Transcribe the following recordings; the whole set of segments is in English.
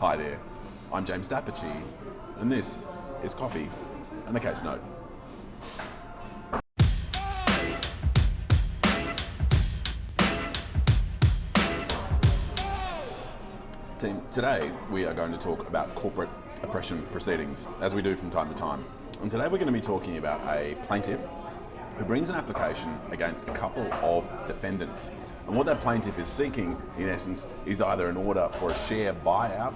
Hi there, I'm James Dapperchi, and this is Coffee and a Case Note. Team, today we are going to talk about corporate oppression proceedings, as we do from time to time. And today we're going to be talking about a plaintiff who brings an application against a couple of defendants. And what that plaintiff is seeking, in essence, is either an order for a share buyout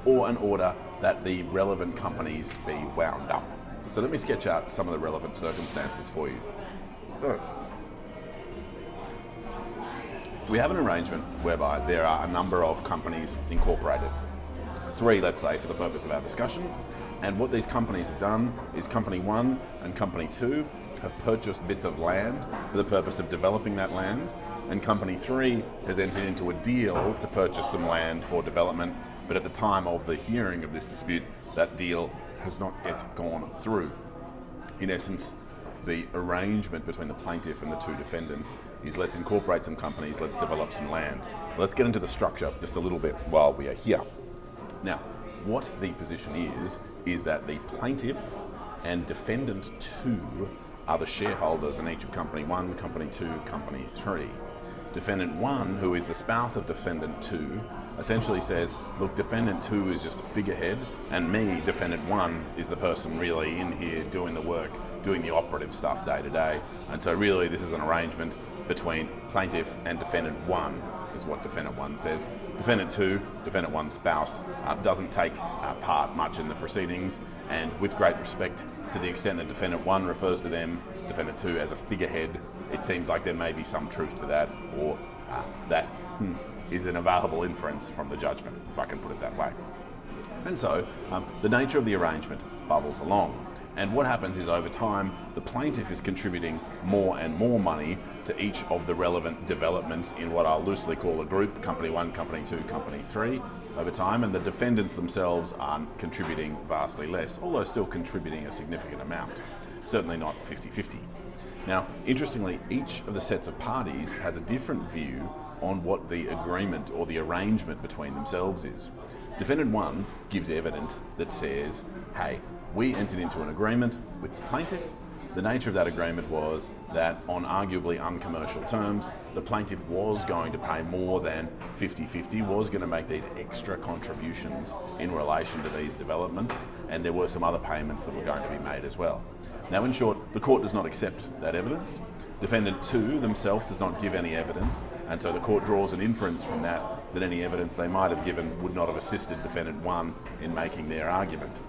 or an order that the relevant companies be wound up. So let me sketch out some of the relevant circumstances for you. We have an arrangement whereby there are a number of companies incorporated. 3, let's say, for the purpose of our discussion. And what these companies have done is Company 1 and Company 2 have purchased bits of land for the purpose of developing that land. And Company 3 has entered into a deal to purchase some land for development, but at the time of the hearing of this dispute, that deal has not yet gone through. In essence, the arrangement between the plaintiff and the two defendants is let's incorporate some companies, let's develop some land. Let's get into the structure just a little bit while we are here. Now, what the position is that the plaintiff and defendant 2 are the shareholders in each of Company 1, Company 2, Company 3. Defendant 1, who is the spouse of Defendant 2, essentially says, look, Defendant 2 is just a figurehead, and me, Defendant 1, is the person really in here doing the work, doing the operative stuff day to day. And so really this is an arrangement between plaintiff and Defendant 1, is what Defendant 1 says. Defendant 2, Defendant 1's spouse, doesn't take part much in the proceedings, and with great respect to the extent that Defendant 1 refers to them, Defendant 2 as a figurehead, it seems like there may be some truth to that, or that is an available inference from the judgment, if I can put it that way. And so the nature of the arrangement bubbles along. And what happens is over time, the plaintiff is contributing more and more money to each of the relevant developments in what I'll loosely call a group, Company 1, Company 2, Company 3, over time, and the defendants themselves are contributing vastly less, although still contributing a significant amount, certainly not 50-50. Now, interestingly, each of the sets of parties has a different view on what the agreement or the arrangement between themselves is. Defendant 1 gives evidence that says, hey, we entered into an agreement with the plaintiff. The nature of that agreement was that on arguably uncommercial terms, the plaintiff was going to pay more than 50-50, was going to make these extra contributions in relation to these developments, and there were some other payments that were going to be made as well. Now, in short, the court does not accept that evidence. Defendant 2 themselves does not give any evidence, and so the court draws an inference from that any evidence they might have given would not have assisted Defendant 1 in making their argument.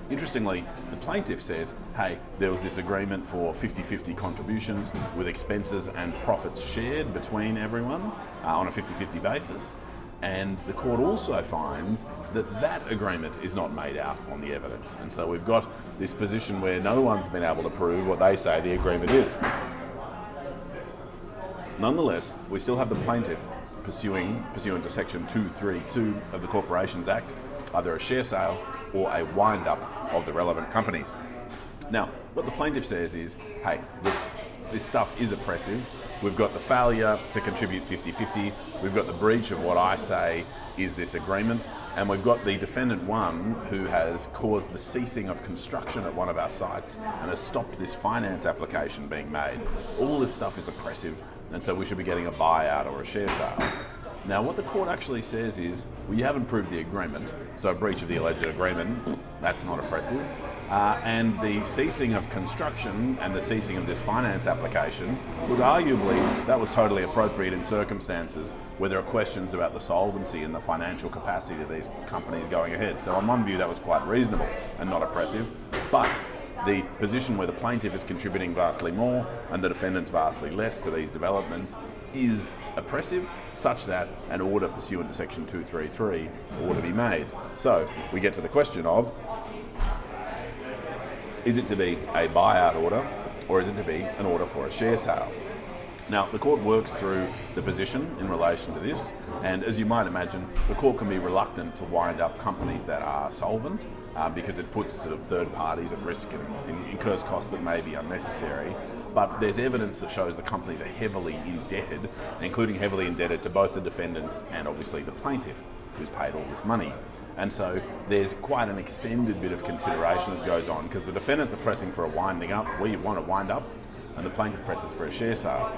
Interestingly, the plaintiff says, hey, there was this agreement for 50-50 contributions with expenses and profits shared between everyone on a 50-50 basis. And the court also finds that that agreement is not made out on the evidence. And so we've got this position where no one's been able to prove what they say the agreement is. Nonetheless, we still have the plaintiff pursuant to Section 232 of the Corporations Act, either a share sale or a wind-up of the relevant companies. Now, what the plaintiff says is, hey, look, this stuff is oppressive. We've got the failure to contribute 50-50. We've got the breach of what I say is this agreement. And we've got the Defendant 1 who has caused the ceasing of construction at one of our sites and has stopped this finance application being made. All this stuff is oppressive, and so we should be getting a buyout or a share sale. Now, what the court actually says is, well, you haven't proved the agreement, so a breach of the alleged agreement, that's not oppressive. And the ceasing of construction and the ceasing of this finance application, look, arguably that was totally appropriate in circumstances where there are questions about the solvency and the financial capacity of these companies going ahead. So on one view, that was quite reasonable and not oppressive. But the position where the plaintiff is contributing vastly more and the defendants vastly less to these developments is oppressive, such that an order pursuant to Section 233 ought to be made. So we get to the question of, is it to be a buyout order or is it to be an order for a share sale? Now, the court works through the position in relation to this, and as you might imagine, the court can be reluctant to wind up companies that are solvent because it puts sort of third parties at risk and incurs costs that may be unnecessary. But there's evidence that shows the companies are heavily indebted, including heavily indebted to both the defendants and obviously the plaintiff. who's paid all this money. And so there's quite an extended bit of consideration that goes on, because the defendants are pressing for a winding up, we want a wind up, and the plaintiff presses for a share sale.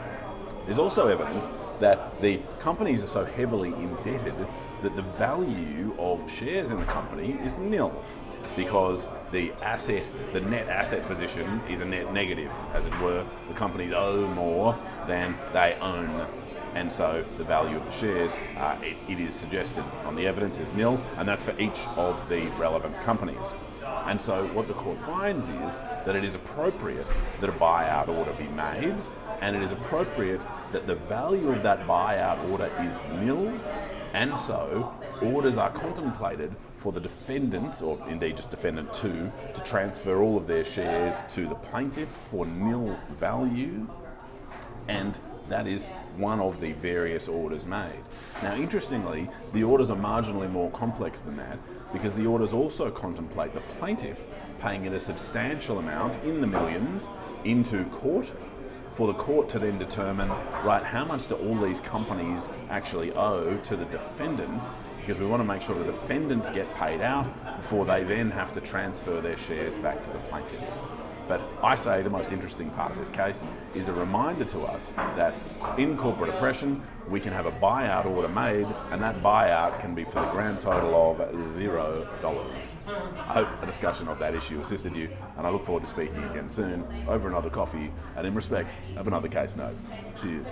There's also evidence that the companies are so heavily indebted that the value of shares in the company is nil, because the net asset position is a net negative, as it were. The companies owe more than they own. And so the value of the shares, it is suggested on the evidence, is nil, and that's for each of the relevant companies. And so what the court finds is that it is appropriate that a buyout order be made, and it is appropriate that the value of that buyout order is nil, and so orders are contemplated for the defendants, or indeed just defendant 2, to transfer all of their shares to the plaintiff for nil value, and that is one of the various orders made. Now, interestingly, the orders are marginally more complex than that, because the orders also contemplate the plaintiff paying in a substantial amount, in the millions, into court, for the court to then determine, right, how much do all these companies actually owe to the defendants, because we want to make sure the defendants get paid out before they then have to transfer their shares back to the plaintiff. But I say the most interesting part of this case is a reminder to us that in corporate oppression, we can have a buyout order made, and that buyout can be for the grand total of $0. I hope a discussion of that issue assisted you, and I look forward to speaking again soon over another coffee and in respect of another case note. Cheers.